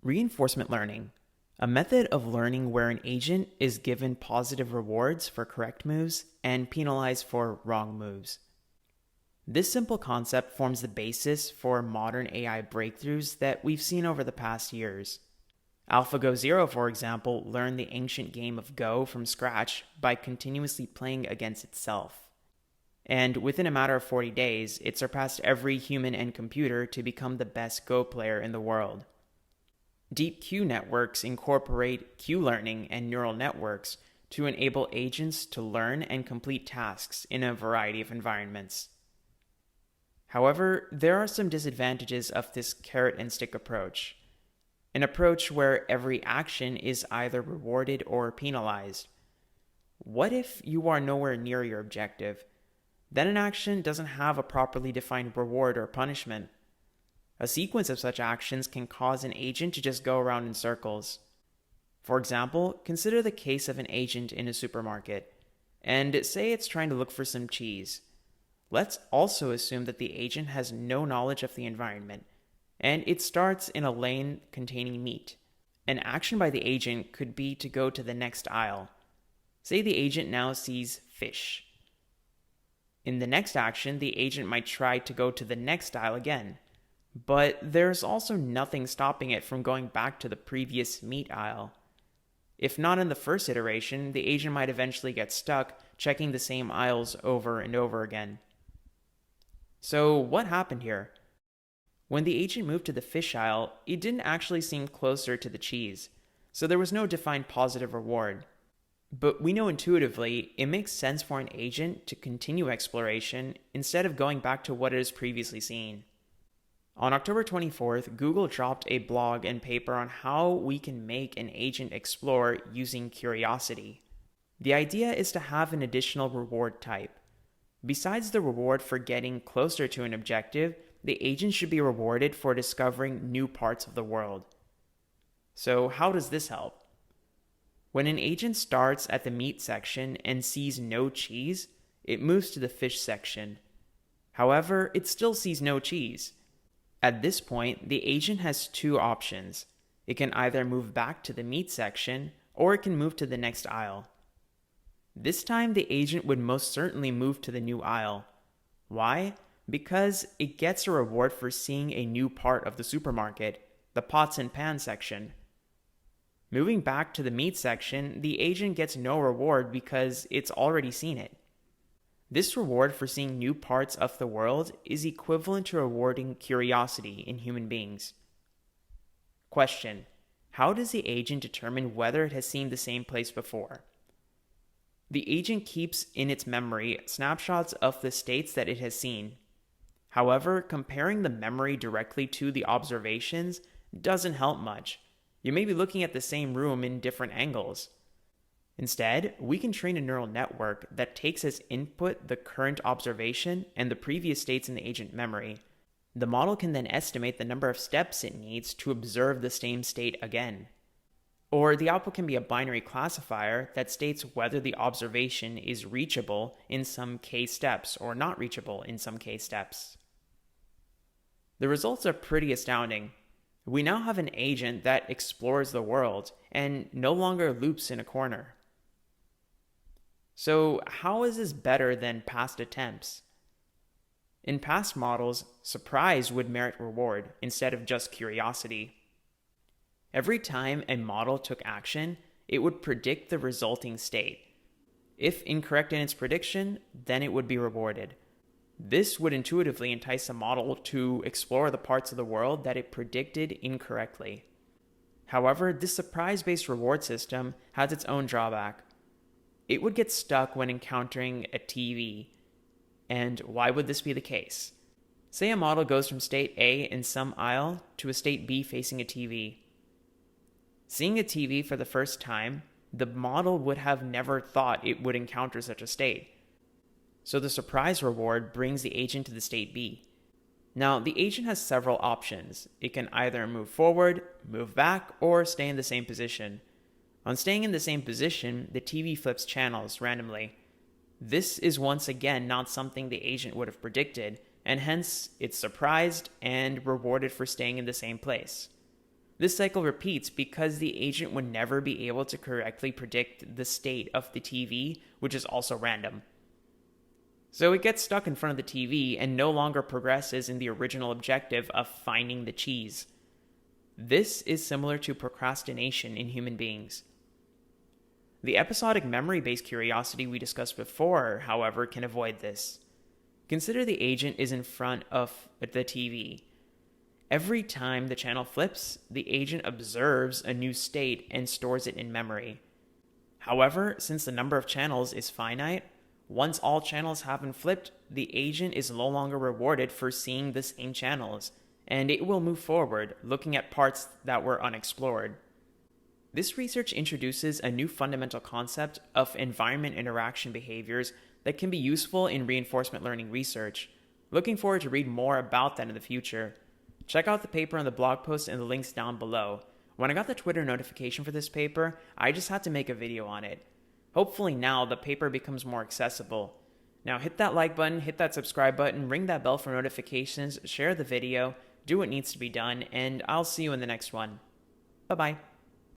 Reinforcement learning, a method of learning where an agent is given positive rewards for correct moves and penalized for wrong moves. This simple concept forms the basis for modern AI breakthroughs that we've seen over the past years. AlphaGo Zero, for example, learned the ancient game of Go from scratch by continuously playing against itself. And within a matter of 40 days, it surpassed every human and computer to become the best Go player in the world. DeepQ networks incorporate Q-learning and neural networks to enable agents to learn and complete tasks in a variety of environments. However, there are some disadvantages of this carrot and stick approach, an approach where every action is either rewarded or penalized. What if you are nowhere near your objective? Then an action doesn't have a properly defined reward or punishment. A sequence of such actions can cause an agent to just go around in circles. For example, consider the case of an agent in a supermarket, and say it's trying to look for some cheese. Let's also assume that the agent has no knowledge of the environment, and it starts in a lane containing meat. An action by the agent could be to go to the next aisle. Say the agent now sees fish. In the next action, the agent might try to go to the next aisle again, but there's also nothing stopping it from going back to the previous meat aisle. If not in the first iteration, the agent might eventually get stuck checking the same aisles over and over again. So what happened here? When the agent moved to the fish aisle, it didn't actually seem closer to the cheese, so there was no defined positive reward. But we know intuitively it makes sense for an agent to continue exploration instead of going back to what it has previously seen. On October 24th, Google dropped a blog and paper on how we can make an agent explore using curiosity. The idea is to have an additional reward type. Besides the reward for getting closer to an objective, the agent should be rewarded for discovering new parts of the world. So how does this help? When an agent starts at the meat section and sees no cheese, it moves to the fish section. However, it still sees no cheese. At this point, the agent has two options. It can either move back to the meat section, or it can move to the next aisle. This time, the agent would most certainly move to the new aisle. Why? Because it gets a reward for seeing a new part of the supermarket, the pots and pans section. Moving back to the meat section, the agent gets no reward because it's already seen it. This reward for seeing new parts of the world is equivalent to rewarding curiosity in human beings. Question: how does the agent determine whether it has seen the same place before? The agent keeps in its memory snapshots of the states that it has seen. However, comparing the memory directly to the observations doesn't help much. You may be looking at the same room in different angles. Instead, we can train a neural network that takes as input the current observation and the previous states in the agent memory. The model can then estimate the number of steps it needs to observe the same state again. Or the output can be a binary classifier that states whether the observation is reachable in some k steps or not reachable in some k steps. The results are pretty astounding. We now have an agent that explores the world and no longer loops in a corner. So how is this better than past attempts? In past models, surprise would merit reward instead of just curiosity. Every time a model took action, it would predict the resulting state. If incorrect in its prediction, then it would be rewarded. This would intuitively entice a model to explore the parts of the world that it predicted incorrectly. However, this surprise-based reward system has its own drawback. It would get stuck when encountering a TV. And why would this be the case? Say a model goes from state A in some aisle to a state B facing a TV. Seeing a TV for the first time, the model would have never thought it would encounter such a state. So the surprise reward brings the agent to the state B. Now, the agent has several options. It can either move forward, move back, or stay in the same position. On staying in the same position, the TV flips channels randomly. This is once again not something the agent would have predicted, and hence it's surprised and rewarded for staying in the same place. This cycle repeats because the agent would never be able to correctly predict the state of the TV, which is also random. So it gets stuck in front of the TV and no longer progresses in the original objective of finding the cheese. This is similar to procrastination in human beings. The episodic memory-based curiosity we discussed before, however, can avoid this. Consider the agent is in front of the TV. Every time the channel flips, the agent observes a new state and stores it in memory. However, since the number of channels is finite, once all channels have been flipped, the agent is no longer rewarded for seeing the same channels, and it will move forward, looking at parts that were unexplored. This research introduces a new fundamental concept of environment interaction behaviors that can be useful in reinforcement learning research. Looking forward to read more about that in the future. Check out the paper on the blog post and the links down below. When I got the Twitter notification for this paper, I just had to make a video on it. Hopefully now the paper becomes more accessible. Now hit that like button, hit that subscribe button, ring that bell for notifications, share the video, do what needs to be done, and I'll see you in the next one. Bye-bye.